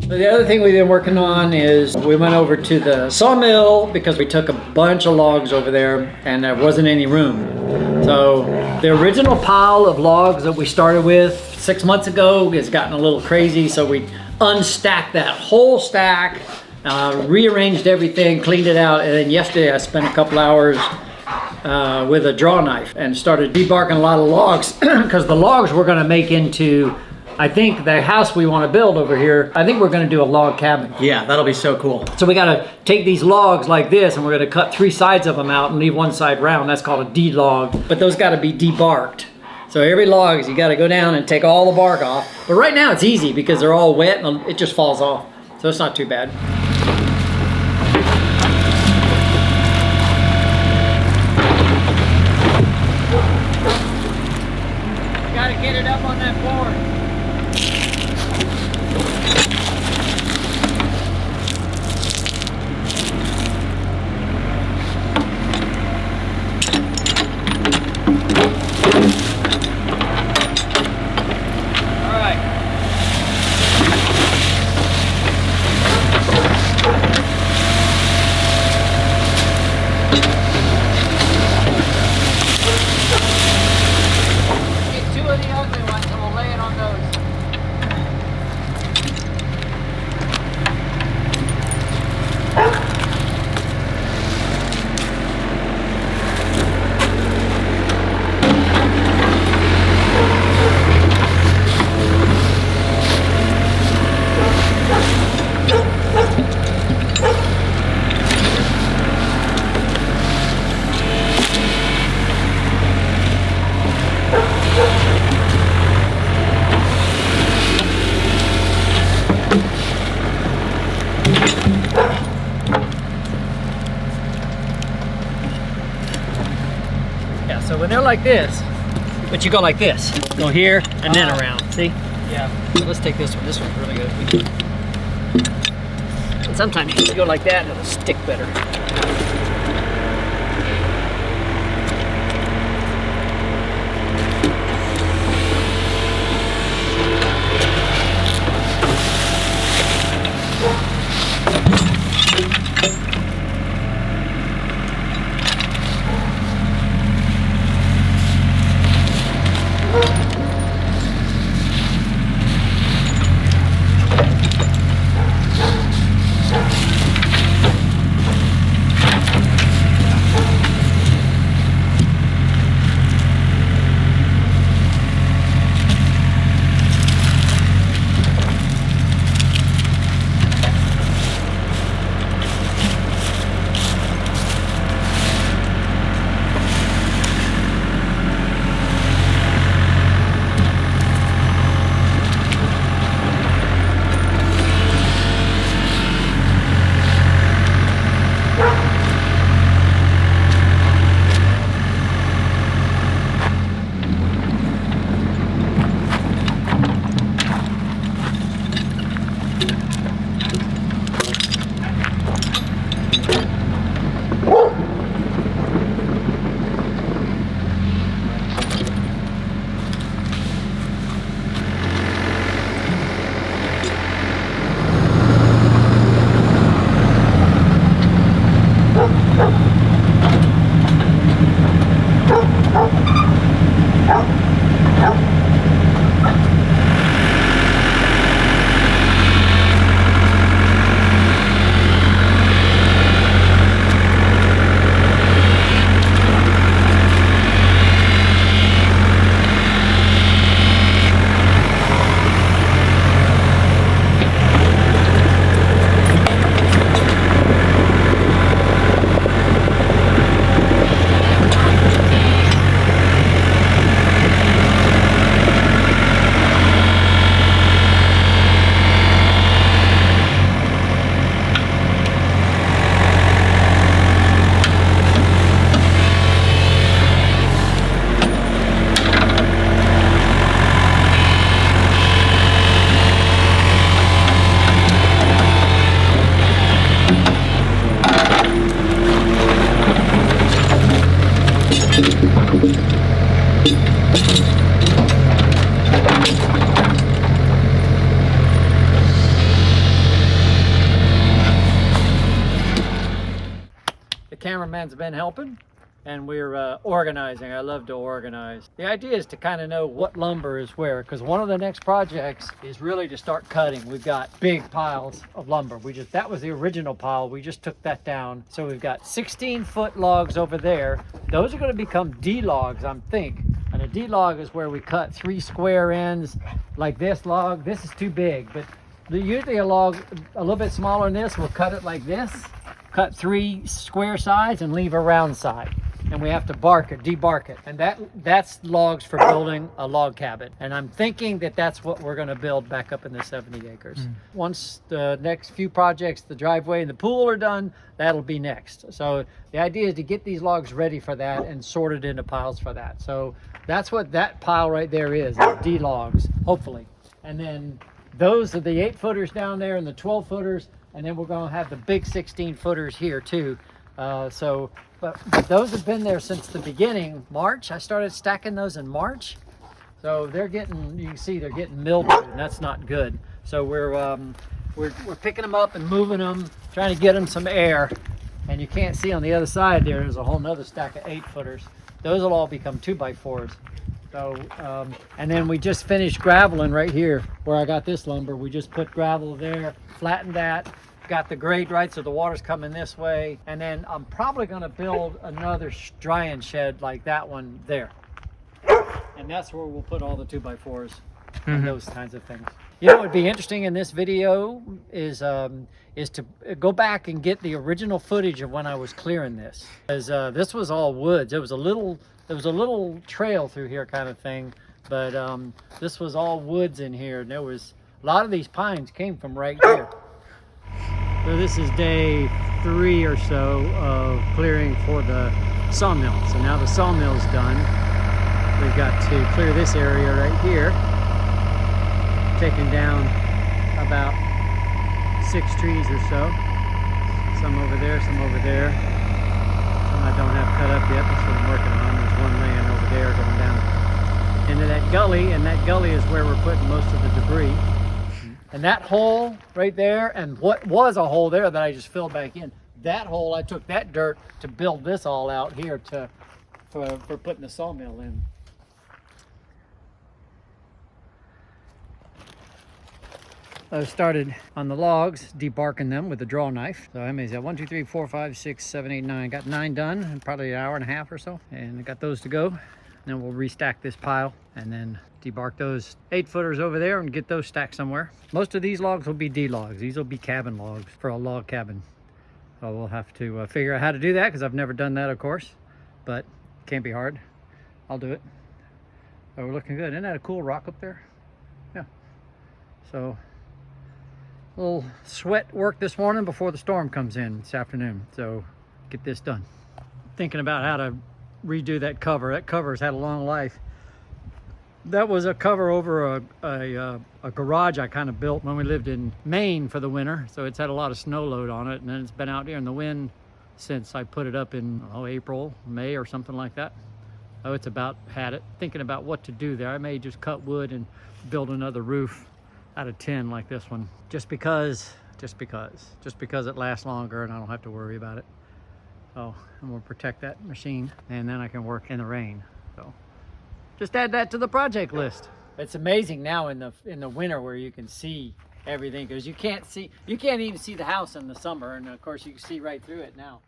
The other thing we've been working on is we went over to the sawmill because we took a bunch of logs over there and there wasn't any room. So the original pile of logs that we started with 6 months ago has gotten a little crazy, so we unstacked that whole stack, rearranged everything, cleaned it out, and then yesterday I spent a couple hours with a draw knife and started debarking a lot of logs because the logs we're going to make into, I think, the house we want to build over here. I think we're going to do a log cabin. Yeah, that'll be so cool. So we got to take these logs like this and we're going to cut 3 sides of them out and leave one side round. That's called a D-log, but those got to be debarked. So every log is you got to go down and take all the bark off. But right now it's easy because they're all wet and it just falls off. So it's not too bad. Got to get it up on that board. So when they're like this, but you go like this, go here and then around, see? Yeah. So let's take this one. This one's really good. And sometimes you go like that and it'll stick better. cameraman's been helping, and we're organizing. I love to organize. The idea is to kind of know what lumber is where, because one of the next projects is really to start cutting. We've got big piles of lumber. That was the original pile. We just took that down. So we've got 16-foot logs over there. Those are going to become D logs, I'm thinking. And a D log is where we cut 3 square ends like this log. This is too big, but usually a log a little bit smaller than this, we'll cut it like this, cut 3 square sides and leave a round side. And we have to debark it. And that's logs for building a log cabin. And I'm thinking that that's what we're gonna build back up in the 70 acres. Once the next few projects, the driveway and the pool are done, that'll be next. So the idea is to get these logs ready for that and sorted into piles for that. So that's what that pile right there is D logs, hopefully. And then those are the 8-footers down there and the 12-footers. And then we're gonna have the big 16-footers here too. But those have been there since the beginning. March, I started stacking those in March. So they're getting, you can see they're getting mildewed, and that's not good. So we're picking them up and moving them, trying to get them some air. And you can't see on the other side there's a whole nother stack of 8-footers. Those will all become 2x4s. So, and then we just finished graveling right here where I got this lumber. We just put gravel there, flattened that. Got the grade right so the water's coming this way, and then I'm probably going to build another drying shed like that one there, and that's where we'll put all the 2x4s and those kinds of things. You know what would be interesting in this video is to go back and get the original footage of when I was clearing this, because this was all woods. There was a little trail through here kind of thing, but this was all woods in here, and there was a lot of these pines came from right here. So this is day 3 or so of clearing for the sawmill. So now the sawmill's done. We've got to clear this area right here. Taking down about 6 trees or so. Some over there, some over there. Some I don't have cut up yet, that's what I'm working on. There's one laying over there going down into that gully, and that gully is where we're putting most of the debris. And that hole right there, and what was a hole there that I just filled back in, that hole, I took that dirt to build this all out here for putting the sawmill in. I started on the logs, debarking them with the draw knife. So how many is that? 1, 2, 3, 4, 5, 6, 7, 8, 9. Got 9 done in probably an hour and a half or so. And I got those to go. Then we'll restack this pile and then debark those 8-footers over there and get those stacked somewhere. Most of these logs will be D logs. These will be cabin logs for a log cabin. So we'll have to figure out how to do that, because I've never done that, of course, but it can't be hard. I'll do it. So we're looking good. Isn't that a cool rock up there? Yeah. So a little sweat work this morning before the storm comes in this afternoon. So get this done. Thinking about how to redo that cover. That cover's had a long life. That was a cover over a garage I kind of built when we lived in Maine for the winter. So it's had a lot of snow load on it, and then it's been out here in the wind since I put it up in April, May or something like that. Oh, it's about had it. Thinking about what to do there. I may just cut wood and build another roof out of tin like this one. Just because it lasts longer and I don't have to worry about it. So I'm gonna protect that machine, and then I can work in the rain. So just add that to the project list. It's amazing now in the winter where you can see everything, because you can't even see the house in the summer, and of course you can see right through it now.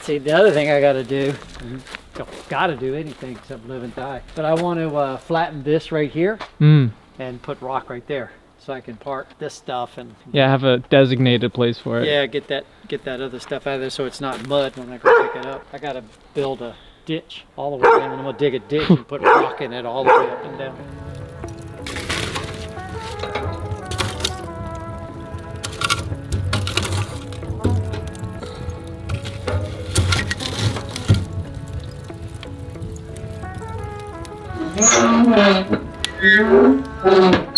See, the other thing I got to do, got to do anything except live and die, but I want to flatten this right here and put rock right there so I can park this stuff and have a designated place for it. Yeah, get that other stuff out of there so it's not mud when I go pick it up. I got to build a ditch all the way down. I'm gonna dig a ditch and put rock in it all the way up and down. Thank you.